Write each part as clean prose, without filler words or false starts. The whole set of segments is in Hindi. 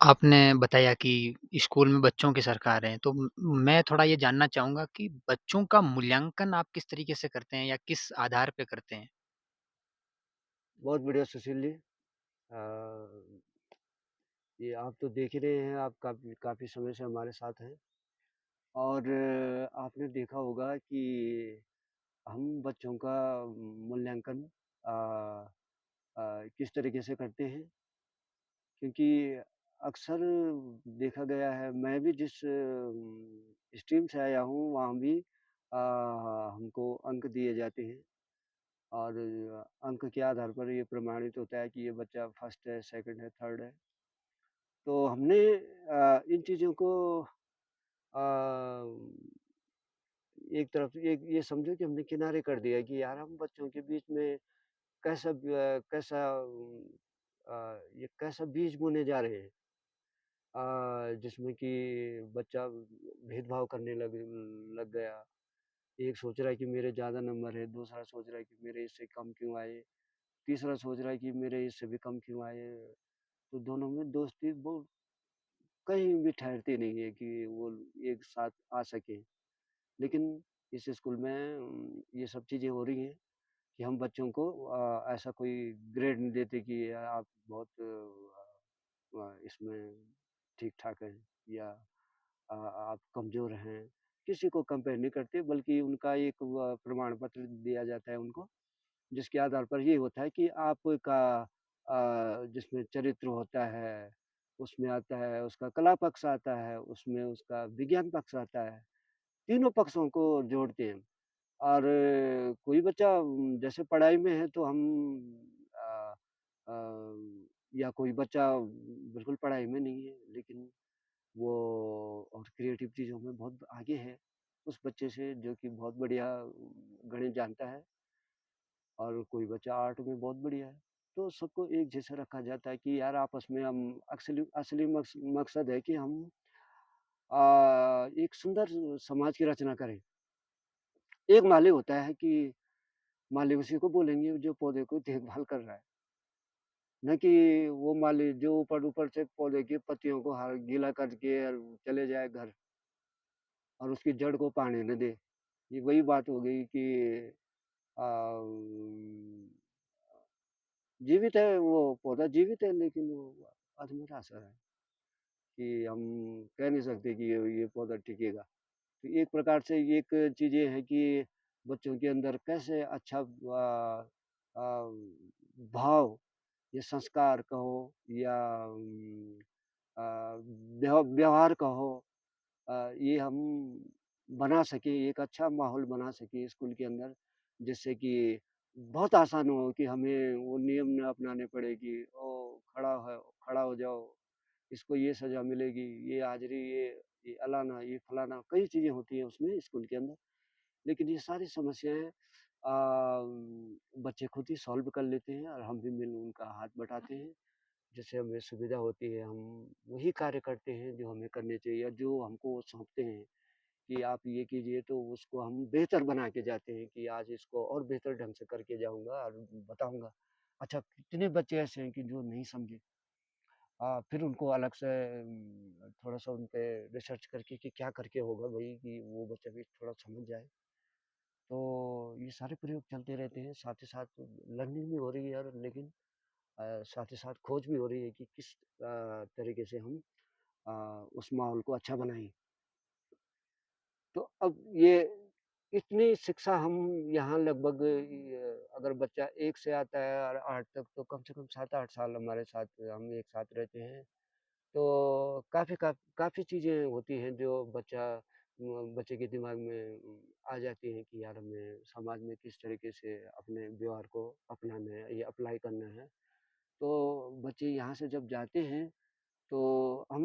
आपने बताया कि स्कूल में बच्चों की सरकार है, तो मैं थोड़ा ये जानना चाहूँगा कि बच्चों का मूल्यांकन आप किस तरीके से करते हैं या किस आधार पे करते हैं? बहुत बढ़िया सुशील जी। ये आप तो देख ही रहे हैं, आप काफ़ी काफ़ी समय से हमारे साथ हैं और आपने देखा होगा कि हम बच्चों का मूल्यांकन अ किस तरीके से करते हैं, क्योंकि अक्सर देखा गया है, मैं भी जिस स्ट्रीम से आया हूँ, वहाँ भी हमको अंक दिए जाते हैं और अंक के आधार पर ये प्रमाणित होता है कि ये बच्चा फर्स्ट है, सेकंड है, थर्ड है। तो हमने इन चीज़ों को अ, एक तरफ एक ये समझो कि हमने किनारे कर दिया कि यार हम बच्चों के बीच में कैसा ये कैसा बीज बोने जा रहे हैं, जिसमें कि बच्चा भेदभाव करने लग गया। एक सोच रहा है कि मेरे ज़्यादा नंबर है, दूसरा सोच रहा है कि मेरे इससे कम क्यों आए, तीसरा सोच रहा है कि मेरे इससे भी कम क्यों आए। तो दोनों में दोस्ती वो कहीं भी ठहरती नहीं है कि वो एक साथ आ सकें। लेकिन इस स्कूल में ये सब चीज़ें हो रही हैं कि हम बच्चों को ऐसा कोई ग्रेड नहीं देते कि आप बहुत इसमें ठीक-ठाक हैं या आप कमज़ोर हैं। किसी को कंपेयर नहीं करते, बल्कि उनका एक प्रमाण पत्र दिया जाता है उनको, जिसके आधार पर ये होता है कि आपका जिसमें चरित्र होता है, उसमें आता है उसका कला पक्ष आता है, उसमें उसका विज्ञान पक्ष आता है। तीनों पक्षों को जोड़ते हैं और कोई बच्चा जैसे पढ़ाई में है तो हम अ या कोई बच्चा बिल्कुल पढ़ाई में नहीं है, लेकिन वो और क्रिएटिव चीज़ों में बहुत आगे है, उस बच्चे से जो कि बहुत बढ़िया गणित जानता है और कोई बच्चा आर्ट में बहुत बढ़िया है। तो सबको एक जैसा रखा जाता है कि यार आपस में हम असली असली मकसद है कि हम एक सुंदर समाज की रचना करें। एक माली होता है कि माली उसी को बोलेंगे जो पौधे को देखभाल कर रहा है, न कि वो माली जो ऊपर-ऊपर से पौधे की पत्तियों को हर गीला करके और चले जाए घर और उसकी जड़ को पानी न दे। ये वही बात हो गई कि जीवित है वो पौधा जीवित है, लेकिन वो अधमरा-सा है कि हम कह नहीं सकते कि ये पौधा टिकेगा। तो एक प्रकार से एक चीज़ ये है कि बच्चों के अंदर कैसे अच्छा भाव या संस्कार कहो या व्यवहार कहो, ये हम बना सकें, एक अच्छा माहौल बना सकें स्कूल के अंदर, जिससे कि बहुत आसान हो कि हमें वो नियम ना अपनाने पड़े कि खड़ा हो जाओ, इसको ये सज़ा मिलेगी, ये हाज़िरी, ये अलाना, ये फलाना, कई चीज़ें होती हैं उसमें स्कूल के अंदर। लेकिन ये सारी समस्याएँ बच्चे खुद ही सॉल्व कर लेते हैं और हम भी मिल उनका हाथ बटाते हैं। जिससे हमें सुविधा होती है, हम वही कार्य करते हैं जो हमें करने चाहिए या जो हमको वो सौंपते हैं कि आप ये कीजिए, तो उसको हम बेहतर बना के जाते हैं कि आज इसको और बेहतर ढंग से करके जाऊँगा और बताऊँगा। अच्छा, कितने बच्चे ऐसे हैं कि जो नहीं समझे। फिर उनको अलग से थोड़ा-सा उन पे रिसर्च करके कि क्या करके होगा भई कि वो बच्चा भी थोड़ा समझ जाए। तो ये सारे प्रयोग चलते रहते हैं, साथ ही साथ लर्निंग भी हो रही है और लेकिन साथ ही साथ खोज भी हो रही है कि किस तरीके से हम अ, उस माहौल को अच्छा बनाएँ। तो अब ये इतनी शिक्षा हम यहाँ लगभग अगर बच्चा 1 से आता है और 8 तक, तो कम से कम 7-8 साल हमारे साथ हम एक साथ रहते हैं। तो काफ़ी चीज़ें होती हैं जो बच्चे के दिमाग में आ जाती हैं कि यार हमें समाज में किस तरीके से अपने व्यवहार को अपनाना है या अप्लाई करना है। तो बच्चे यहाँ से जब जाते हैं तो हम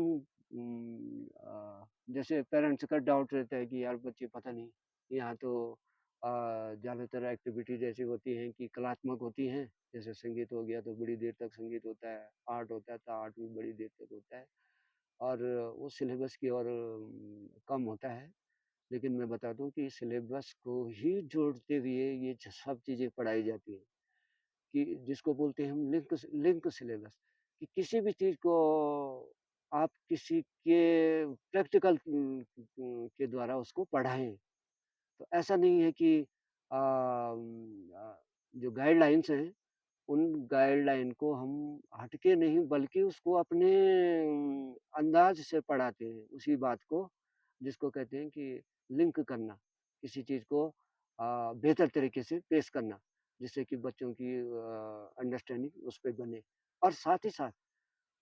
जैसे पेरेंट्स का डाउट रहता है कि यार बच्चे पता नहीं, यहाँ तो ज़्यादातर एक्टिविटीज़ ऐसी होती हैं कि कलात्मक होती हैं, जैसे संगीत हो गया तो बड़ी देर तक संगीत होता है, आर्ट होता है तो आर्ट भी बड़ी देर तक होता है और वो सिलेबस की ओर कम होता है। लेकिन मैं बता दूँ कि सिलेबस को ही जोड़ते हुए ये सब चीज़ें पढ़ाई जाती हैं। कि जिसको बोलते हैं हम लिंक सिलेबस, कि किसी भी चीज़ को आप किसी के प्रैक्टिकल के द्वारा उसको पढ़ाएँ। तो ऐसा नहीं है कि जो गाइडलाइन्स हैं, उन गाइडलाइन को हम हट के नहीं बल्कि उसको अपने अंदाज़ से पढ़ाते हैं, उसी बात को जिसको कहते हैं कि लिंक करना, किसी चीज़ को बेहतर तरीके से पेश करना, जिससे कि बच्चों की अंडरस्टैंडिंग उस पे बने। और साथ ही साथ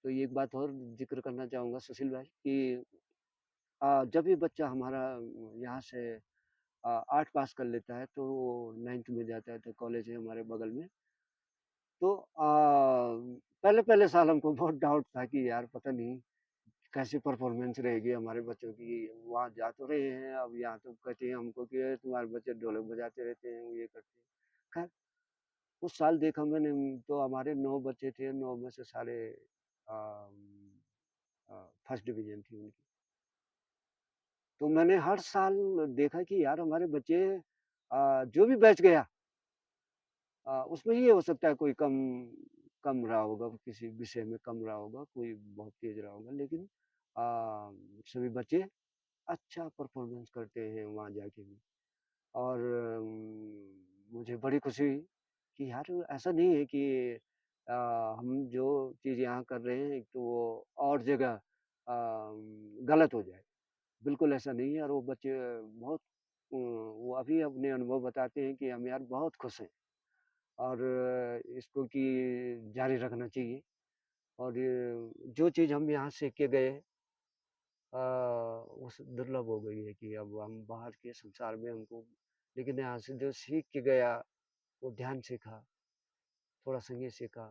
तो ये एक बात और ज़िक्र करना चाहूँगा सुशील भाई कि जब भी बच्चा हमारा यहाँ से 8 पास कर लेता है, तो वो 9th में जाता है, तो कॉलेज है हमारे बगल में। तो पहले-पहले साल हमको बहुत डाउट था कि यार पता नहीं कैसी परफ़ॉर्मेंस रहेगी हमारे बच्चों की। वहाँ जा तो रहे हैं, अब यहाँ तो कहते हैं हमको कि तुम्हारे बच्चे ढोलक बजाते रहते हैं, ये करते हैं। खैर उस साल देखा मैंने तो हमारे 9 बच्चे थे, 9 में से सारे फर्स्ट डिवीज़न थी उनकी। तो मैंने हर साल देखा कि यार हमारे बच्चे जो भी बैच गया उसमें ये हो सकता है कोई कम कम रहा होगा, किसी विषय में कम रहा होगा, कोई बहुत तेज़ रहा होगा, लेकिन सभी बच्चे अच्छा परफ़ॉर्मेंस करते हैं वहाँ जाके भी। और मुझे बड़ी खुशी हुई कि यार ऐसा नहीं है कि अ, हम जो चीज़ यहाँ कर रहे हैं, तो वो और जगह गलत हो जाए। बिल्कुल ऐसा नहीं है और वो बच्चे बहुत वो अभी अपने अनुभव बताते हैं कि हम यार बहुत खुश हैं और इसको कि जारी रखना चाहिए और ये जो चीज़ हम यहाँ सीख के गए वो दुर्लभ हो गई है कि अब हम बाहर के संसार में हमको लेकिन यहाँ से जो सीख के गया, वो ध्यान सीखा, थोड़ा संगीत सीखा,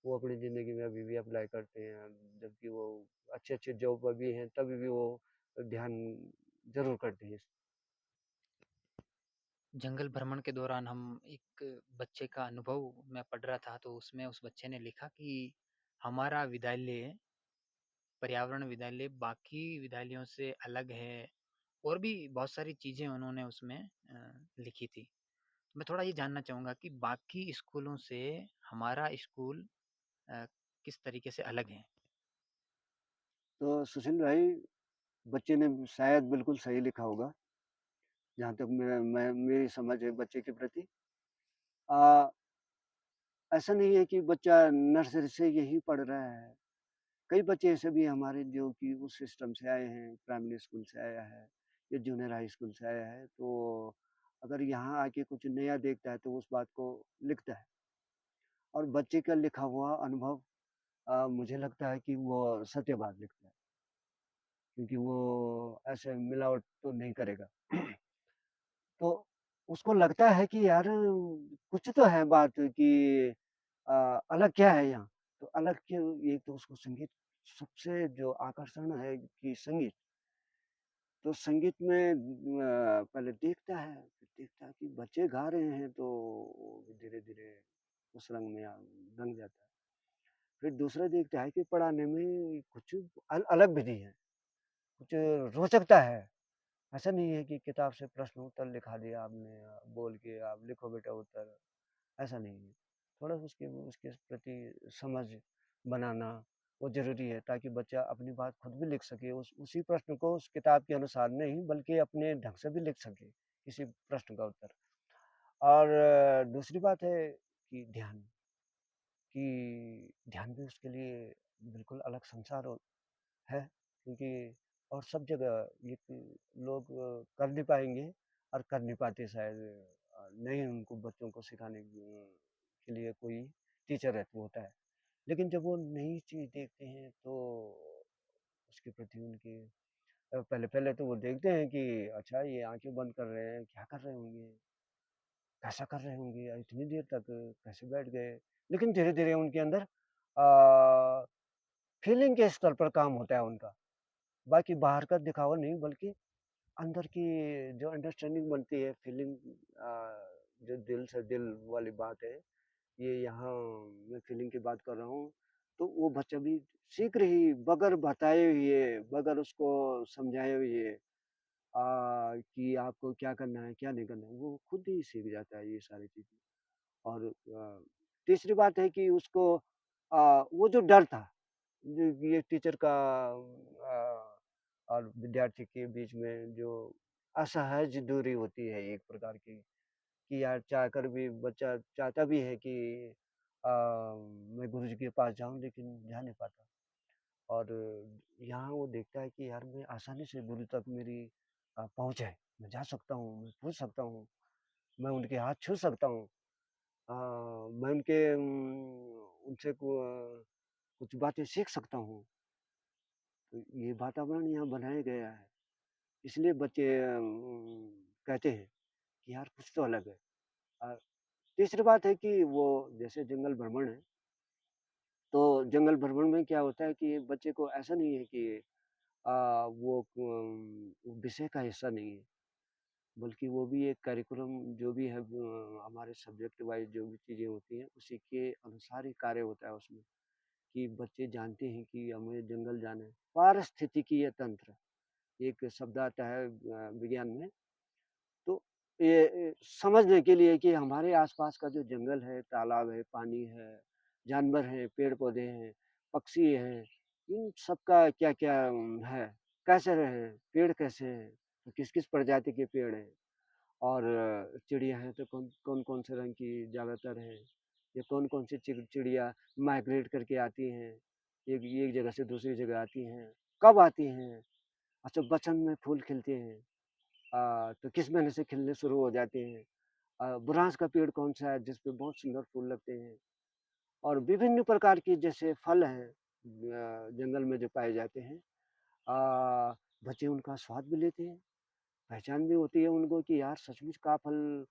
वो अपनी ज़िंदगी में अभी भी अप्लाई करते हैं। जबकि वो अच्छे-अच्छे जॉब पर भी हैं, तभी भी वो ध्यान ज़रूर करते हैं। जंगल भ्रमण के दौरान हम एक बच्चे का अनुभव मैं पढ़ रहा था, तो उसमें उस बच्चे ने लिखा कि हमारा विद्यालय, पर्यावरण विद्यालय बाकी विद्यालयों से अलग है और भी बहुत सारी चीज़ें उन्होंने उसमें लिखी थी। मैं थोड़ा ये जानना चाहूँगा कि बाकी स्कूलों से हमारा स्कूल अ, किस तरीके से अलग है? तो सुशील भाई, बच्चे ने शायद बिल्कुल सही लिखा होगा, जहाँ तक मैं मेरी समझ है बच्चे के प्रति। अ, ऐसा नहीं है कि बच्चा नर्सरी से यही पढ़ रहा है। कई बच्चे ऐसे भी हैं हमारे जो कि उस सिस्टम से आए हैं, प्राइमरी स्कूल से आया है या जूनियर हाई स्कूल से आया है, तो अगर यहाँ आके कुछ नया देखता है, तो उस बात को लिखता है और बच्चे का लिखा हुआ अनुभव मुझे लगता है कि वो सत्यवाद लिखता है, क्योंकि वो ऐसे मिलावट तो नहीं करेगा। तो उसको लगता है कि यार कुछ तो है बात कि अ, अलग क्या है यहाँ? तो अलग क्यों एक तो उसको संगीत सबसे जो आकर्षण है कि संगीत, तो संगीत में पहले देखता है, फिर देखता है कि बच्चे गा रहे हैं तो धीरे-धीरे उस रंग में रंग जाता है। फिर दूसरा देखता है कि पढ़ाने में कुछ अलग विधि है, कुछ रोचकता है। ऐसा नहीं है कि किताब से प्रश्न उत्तर लिखा दिया आपने बोल के आप लिखो बेटा उत्तर, ऐसा नहीं है। थोड़ा उसके उसके प्रति समझ बनाना वो ज़रूरी है ताकि बच्चा अपनी बात खुद भी लिख सके। उस उसी प्रश्न को उस किताब के अनुसार नहीं बल्कि अपने ढंग से भी लिख सके, किसी प्रश्न का उत्तर। और दूसरी बात है कि ध्यान भी उसके लिए बिल्कुल अलग संसार है क्योंकि और सब जगह ये लोग कर नहीं पाएँगे और कर नहीं पाते शायद नहीं उनको बच्चों को सिखाने के लिए कोई टीचर रहता होता है। लेकिन जब वो नई चीज़ देखते हैं तो उसके प्रति उनकी पहले-पहले तो वो देखते हैं कि अच्छा ये आँखें बंद कर रहे हैं, क्या कर रहे होंगे? कैसा कर रहे होंगे? इतनी देर तक कैसे बैठ गए? लेकिन धीरे-धीरे उनके अंदर फीलिंग के स्तर पर काम होता है उनका। बाकी बाहर का दिखावा नहीं बल्कि अंदर की जो अंडरस्टैंडिंग बनती है फीलिंग जो दिल से दिल वाली बात है, ये यहाँ मैं फीलिंग की बात कर रहा हूँ, तो वो बच्चा भी शीघ्र ही बगैर बताए हुए, बगैर उसको समझाए हुए कि आपको क्या करना है, क्या नहीं करना है, वो खुद ही सीख जाता है ये सारी चीज़ें। और तीसरी बात है कि उसको वो जो डर था जो ये टीचर का और विद्यार्थी के बीच में जो असहज दूरी होती है एक प्रकार की, कि यार चाहकर भी बच्चा चाहता भी है कि मैं गुरुजी के पास जाऊँ लेकिन जा नहीं पाता। और यहाँ वो देखता है कि यार मैं आसानी से गुरु तक मेरी पहुँच है। मैं जा सकता हूँ, मैं पूछ सकता हूँ, मैं उनके हाथ छू सकता हूँ। मैं उनसे कुछ बातें सीख सकता हूँ। तो ये वातावरण यहाँ बनाया गया है। इसलिए बच्चे कहते हैं कि यार कुछ तो अलग है। अ, तीसरी बात है कि वो जैसे जंगल भ्रमण है, तो जंगल भ्रमण में क्या होता है कि बच्चे को ऐसा नहीं है कि वो विषय का हिस्सा नहीं है, बल्कि वो भी एक करिकुलम जो भी है हमारे सब्जेक्ट वाइज़ जो भी चीज़ें होती हैं, उसी के अनुसार ही कार्य होता है उसमें, कि बच्चे जानते हैं कि हमें जंगल जाना है। पारिस्थितिकीय तंत्र एक शब्द आता है विज्ञान में, तो ये समझने के लिए कि हमारे आस-पास का जो जंगल है, तालाब है, पानी है, जानवर हैं, पेड़-पौधे हैं, पक्षी हैं, इन सबका क्या-क्या है, कैसे रहें, पेड़ कैसे हैं, तो किस-किस प्रजाति के पेड़ हैं और चिड़िया हैं तो कौन-कौन से रंग की ज़्यादातर हैं, या कौन-कौन सी चिड़िया माइग्रेट करके आती हैं, एक एक जगह से दूसरी जगह आती हैं, कब आती हैं? अच्छा बसंत में फूल खिलते हैं। तो किस महीने से खिलने शुरू हो जाते हैं। बुरांस का पेड़ कौन-सा है जिस पे बहुत सुंदर फूल लगते हैं और विभिन्न प्रकार के जैसे फल हैं जंगल में जो पाए जाते हैं। बच्चे उनका स्वाद भी लेते हैं, पहचान भी होती है उनको कि यार सचमुच का फल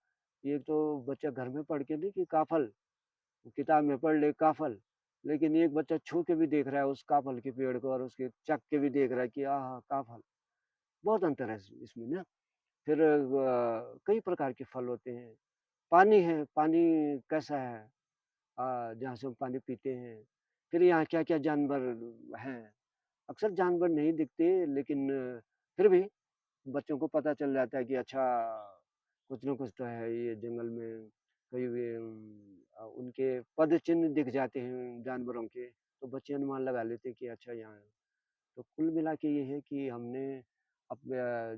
ये तो बच्चा घर में पढ़ के नहीं कि का फल, किताब में पढ़ ले का फल, लेकिन एक बच्चा छू के भी देख रहा है उस का फल के पेड़ को और उसके चख के भी देख रहा है कि आहा! का फल। बहुत अंतर है इसमें ना। फिर कई प्रकार के फल होते हैं। पानी है, पानी कैसा है? जहाँ से हम पानी पीते हैं। फिर यहाँ क्या-क्या जानवर हैं। अक्सर जानवर नहीं दिखते लेकिन फिर भी बच्चों को पता चल जाता है कि अच्छा कुछ न कुछ तो है ये जंगल में। कहीं भी उनके पद चिन्ह दिख जाते हैं जानवरों के, तो बच्चे अनुमान लगा लेते हैं कि अच्छा यहाँ है। तो कुल मिला के ये है कि हमने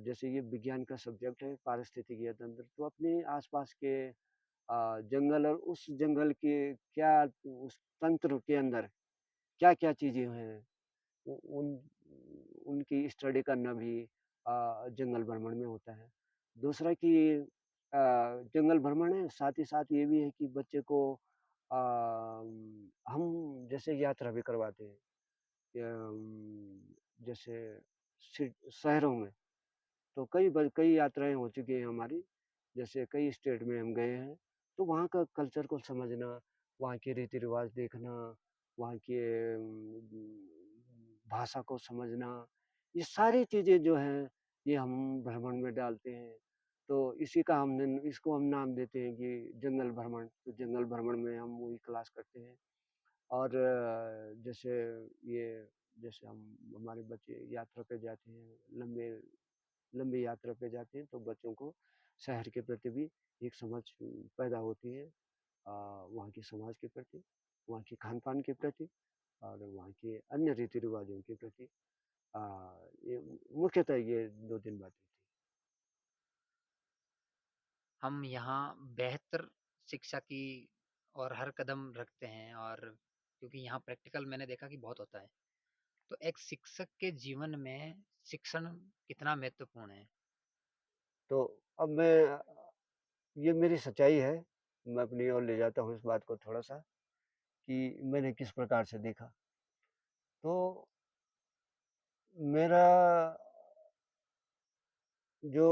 जैसे ये विज्ञान का सब्जेक्ट है पारिस्थितिकीय तंत्र, तो अपने आस-पास के जंगल और उस जंगल के क्या उस तंत्र के अंदर क्या-क्या चीज़ें हैं, उ उन उनकी स्टडी करना भी जंगल भ्रमण में होता है। दूसरा कि जंगल भ्रमण है, साथ ही साथ ये भी है कि बच्चे को हम जैसे यात्रा भी करवाते हैं। जैसे शहरों में तो कई यात्राएँ हो चुकी हैं हमारी, जैसे कई स्टेट में हम गए हैं, तो वहाँ का कल्चर को समझना, वहाँ के रीति-रिवाज देखना, वहाँ के भाषा को समझना, ये सारी चीज़ें जो हैं, ये हम भ्रमण में डालते हैं। तो इसी का हमने इसको हम नाम देते हैं कि जंगल भ्रमण, तो जंगल भ्रमण में हम वही क्लास करते हैं। और ये जैसे हम हमारे बच्चे यात्रा पे जाते हैं, लंबी यात्रा पे जाते हैं तो बच्चों को शहर के प्रति भी एक समझ पैदा होती है। वहाँ के समाज के प्रति, वहाँ के खान-पान के प्रति और वहाँ के अन्य रीति-रिवाज़ों के प्रति। अ, ये मुख्यतः ये 2-3 बातें थी। हम यहाँ बेहतर शिक्षा की और हर कदम रखते हैं और क्योंकि यहाँ प्रैक्टिकल मैंने देखा कि बहुत होता है। तो एक शिक्षक के जीवन में शिक्षण कितना महत्वपूर्ण है? तो अब मैं ये मेरी सच्चाई है, मैं अपनी ओर ले जाता हूँ इस बात को थोड़ा-सा कि मैंने किस प्रकार से देखा। तो मेरा जो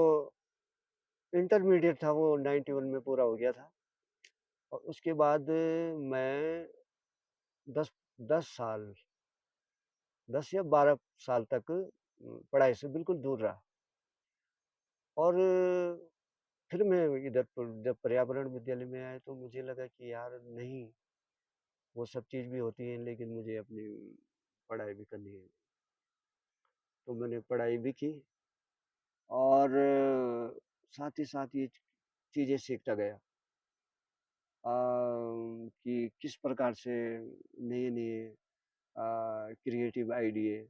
इंटरमीडिएट था वो 91 में पूरा हो गया था और उसके बाद मैं 10 10 साल 10 या 12 साल तक पढ़ाई से बिल्कुल दूर रहा और फिर मैं इधर जब पर्यावरण विद्यालय में आया तो मुझे लगा कि यार नहीं, वो सब चीज़ भी होती है लेकिन मुझे अपनी पढ़ाई भी करनी है। तो मैंने पढ़ाई भी की और साथ ही साथ ये चीज़ें सीखता गया। कि किस प्रकार से नए-नए क्रिएटिव आइडिया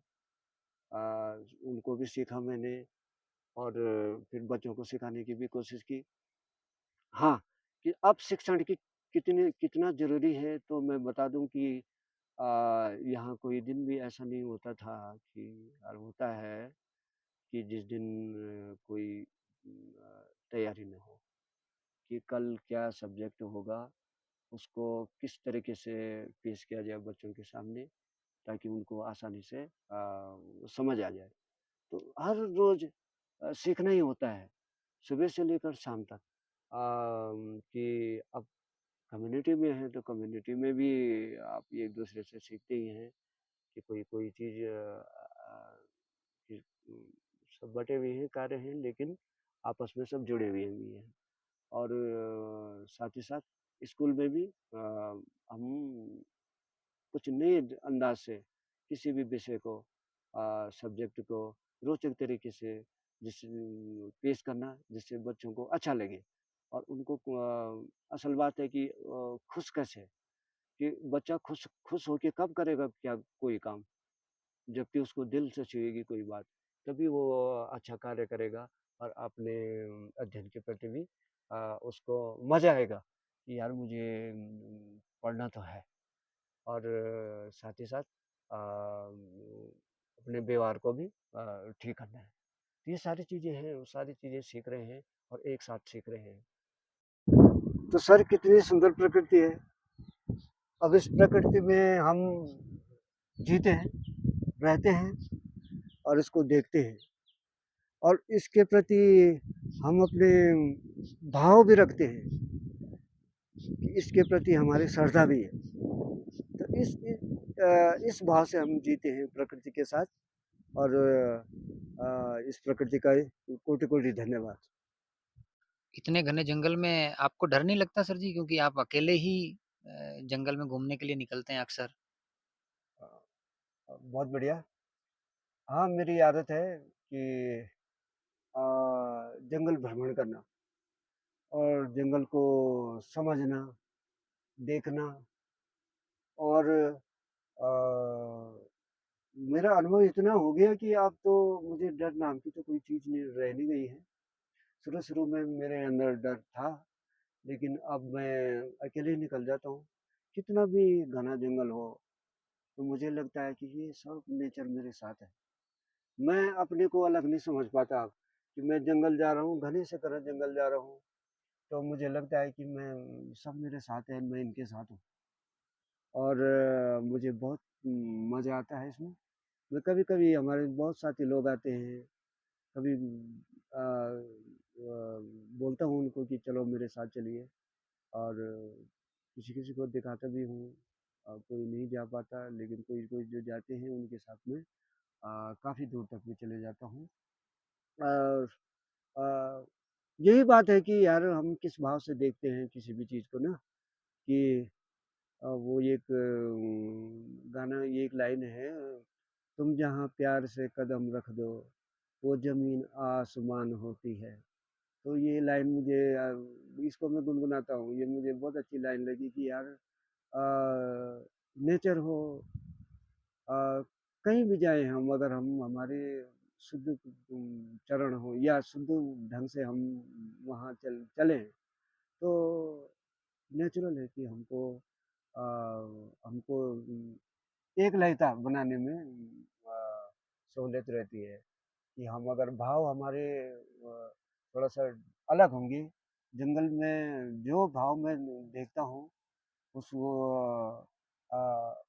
उनको भी सीखा मैंने और फिर बच्चों को सिखाने की भी कोशिश की। हाँ, कि अब शिक्षण की कितना ज़रूरी है तो मैं बता दूँ कि अ, यहाँ कोई दिन भी ऐसा नहीं होता था कि और होता है कि जिस दिन कोई तैयारी ना हो, कि कल क्या सब्जेक्ट होगा, उसको किस तरीके से पेश किया जाए बच्चों के सामने ताकि उनको आसानी से समझ आ जाए। तो हर रोज़ सीखना ही होता है, सुबह से लेकर शाम तक। कि अब कम्युनिटी में हैं, तो कम्युनिटी में भी आप एक-दूसरे से सीखते ही हैं कि कोई चीज़ कि सब बँटे हुए हैं, कार्य हैं, लेकिन आपस में सब जुड़े हुए भी हैं। और साथ ही साथ स्कूल में भी हम कुछ नए अंदाज से किसी भी विषय को सब्जेक्ट को रोचक तरीके से जिस पेश करना जिससे बच्चों को अच्छा लगे और उनको असल बात है कि खुश कैसे कि बच्चा खुश खुश होके कब करेगा क्या कोई काम जबकि उसको दिल से छुएगी कोई बात तभी वो अच्छा कार्य करेगा और अपने अध्ययन के प्रति भी उसको मजा आएगा कि यार मुझे पढ़ना तो है और साथ ही साथ अपने व्यवहार को भी ठीक करना है। तो ये सारी चीज़ें हैं, वो सारी चीज़ें सीख रहे हैं और एक साथ सीख रहे हैं। तो सर कितनी सुंदर प्रकृति है। अब इस प्रकृति में हम जीते हैं, रहते हैं और इसको देखते हैं और इसके प्रति हम अपने भाव भी रखते हैं कि इसके प्रति हमारी श्रद्धा भी है। तो इस भाव से हम जीते हैं प्रकृति के साथ और इस प्रकृति का कोटि-कोटि धन्यवाद। इतने घने जंगल में आपको डर नहीं लगता सर जी? क्योंकि आप अकेले ही जंगल में घूमने के लिए निकलते हैं अक्सर। बहुत बढ़िया। हाँ, मेरी आदत है कि अ, जंगल भ्रमण करना और जंगल को समझना, देखना और अ, मेरा अनुभव इतना हो गया कि अब तो मुझे डर नाम की तो कोई चीज़ नहीं रह नहीं गई है। शुरू-शुरू में मेरे अंदर डर था, लेकिन अब मैं अकेले निकल जाता हूँ। कितना भी घना जंगल हो, तो मुझे लगता है कि ये सब नेचर मेरे साथ है। मैं अपने को अलग नहीं समझ पाता अब, कि मैं जंगल जा रहा हूँ, घने से घना जंगल जा रहा हूँ, तो मुझे लगता है कि मैं सब मेरे साथ है, मैं इनके साथ हूँ और मुझे बहुत मज़ा आता है इसमें। मैं कभी-कभी हमारे बहुत साथी लोग आते हैं, कभी बोलता हूँ उनको कि चलो मेरे साथ चलिए और किसी-किसी को दिखाता भी हूँ। कोई नहीं जा पाता लेकिन कोई-कोई जो जाते हैं उनके साथ में काफ़ी दूर तक भी चले जाता हूँ। और अ, यही बात है कि यार हम किस भाव से देखते हैं किसी भी चीज़ को ना कि वो एक गाना ये एक लाइन है, तुम जहाँ प्यार से कदम रख दो, वो ज़मीन आसमान होती है। तो ये लाइन मुझे इसको मैं गुनगुनाता हूँ, ये मुझे बहुत अच्छी लाइन लगी कि यार नेचर हो अ, कहीं भी जाएँ हम अगर हम हमारे शुद्ध चरण हो या शुद्ध ढंग से हम वहाँ चलें, तो नेचुरल है कि हमको एक लयता बनाने में सहूलियत रहती है कि हम अगर भाव हमारे थोड़ा-सा अलग होंगे, जंगल में जो भाव मैं देखता हूँ, उस वो अ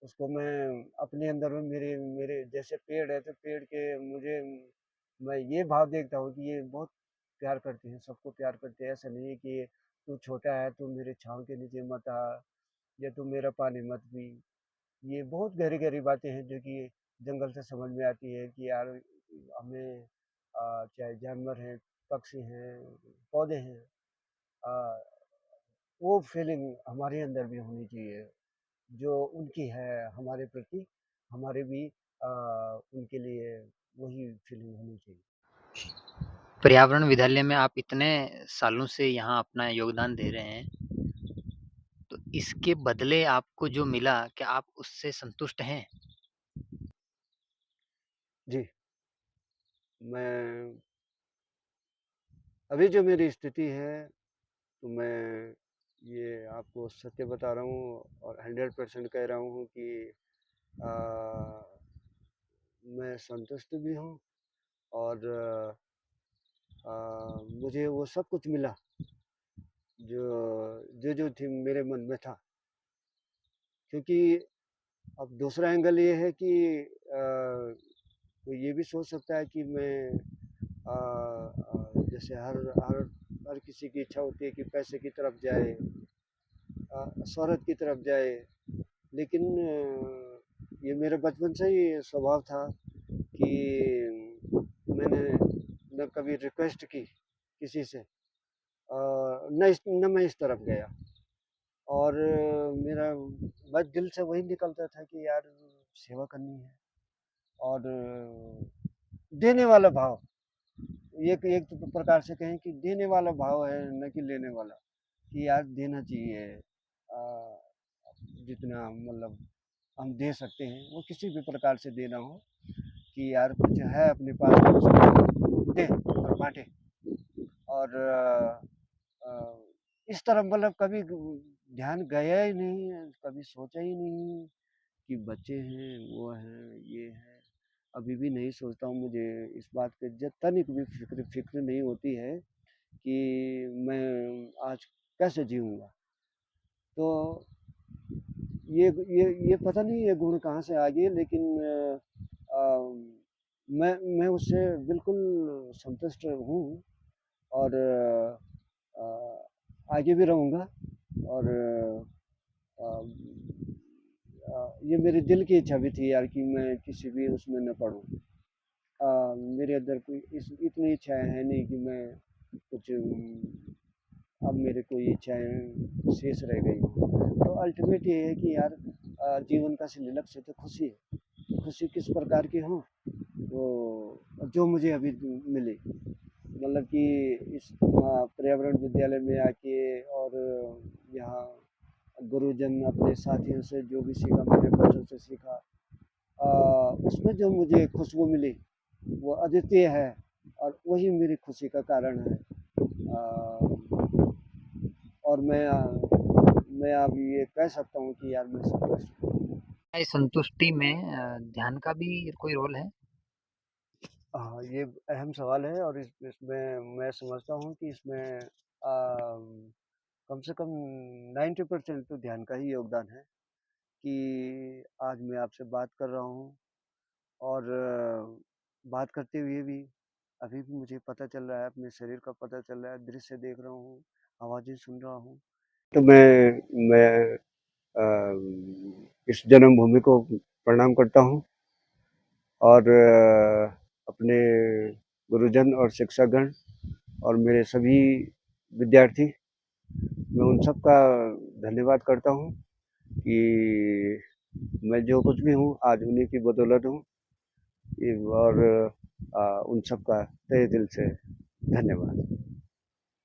उसको मैं अपने अंदर में मेरे मेरे जैसे पेड़ है तो पेड़ के मुझे मैं ये भाव देखता हूँ कि ये बहुत प्यार करते हैं, सबको प्यार करते हैं। ऐसा नहीं है कि तू छोटा है, तू मेरे छाँव के नीचे मत आ या तू मेरा पानी मत पी। ये बहुत गहरी-गहरी बातें हैं जो कि जंगल से समझ में आती है कि यार हमें चाहे जानवर हैं, पक्षी हैं, पौधे हैं अ, वो फीलिंग हमारे अंदर भी होनी चाहिए। जो उनकी है हमारे प्रति, हमारे भी उनके लिए वही फीलिंग होनी चाहिए। पर्यावरण विद्यालय में आप इतने सालों से यहाँ अपना योगदान दे रहे हैं, तो इसके बदले आपको जो मिला, क्या आप उससे संतुष्ट हैं? जी, मैं अभी जो मेरी स्थिति है, तो मैं ये आपको सत्य बता रहा हूँ और 100% कह रहा हूँ कि अ, मैं संतुष्ट भी हूँ और मुझे वो सब कुछ मिला जो थी मेरे मन में था। क्योंकि अब दूसरा एंगल ये है कि कोई ये भी सोच सकता है कि मैं जैसे हर हर किसी की इच्छा होती है कि पैसे की तरफ जाए, शोहरत की तरफ जाए। लेकिन ये मेरे बचपन से ही स्वभाव था कि मैंने न कभी रिक्वेस्ट की किसी से, न मैं इस तरफ गया और मेरा बस दिल से वही निकलता था कि यार सेवा करनी है और देने वाला भाव, एक एक तो प्रकार से कहें कि देने वाला भाव है, न कि लेने वाला, कि यार देना चाहिए। जितना मतलब हम दे सकते हैं वो किसी भी प्रकार से देना हो, कि यार कुछ है अपने पास तो उसको दे और बांटे। और इस तरफ मतलब कभी ध्यान गया ही नहीं है, कभी सोचा ही नहीं कि बच्चे हैं, वो हैं, ये हैं। अभी भी नहीं सोचता हूँ, मुझे इस बात पे तनिक भी फ़िक्र नहीं होती है कि मैं आज कैसे जीऊँगा। तो ये पता नहीं ये गुण कहाँ से आ गए, लेकिन अ, मैं उससे बिल्कुल संतुष्ट हूँ और आगे भी रहूँगा और ये मेरे दिल की इच्छा भी थी यार कि मैं किसी भी उसमें न पड़ूँ। मेरे अंदर कोई इतनी इच्छाएँ हैं नहीं कि मैं कुछ अब मेरे कोई इच्छाएँ शेष रह गई हों। तो अल्टीमेट ये है कि यार जीवन का असली लक्ष्य तो खुशी है। खुशी किस प्रकार की हो, वो जो मुझे अभी मिली। मतलब कि इस पर्यावरण विद्यालय में आके और यहाँ गुरुजन अपने साथियों से जो भी सीखा, मैंने बच्चों से सीखा, उसमें जो मुझे खुशबू मिली वो अद्वितीय है और वही मेरी खुशी का कारण है। और मैं अब ये कह सकता हूँ कि यार मैं संतुष्ट हूँ। इस संतुष्टि में ध्यान का भी कोई रोल है? हाँ, ये अहम सवाल है और इसमें मैं समझता हूँ कि इसमें कम से कम 90% तो ध्यान का ही योगदान है कि आज मैं आपसे बात कर रहा हूँ और बात करते हुए भी अभी भी मुझे पता चल रहा है, अपने शरीर का पता चल रहा है, दृश्य देख रहा हूँ, आवाज़ें सुन रहा हूँ। तो मैं इस जन्मभूमि को प्रणाम करता हूँ और अपने गुरुजन और शिक्षकगण और मेरे सभी विद्यार्थी, मैं उन सब का धन्यवाद करता हूँ कि मैं जो कुछ भी हूँ आज उन्हीं की बदौलत हूँ। और उन सब का तहे दिल से धन्यवाद।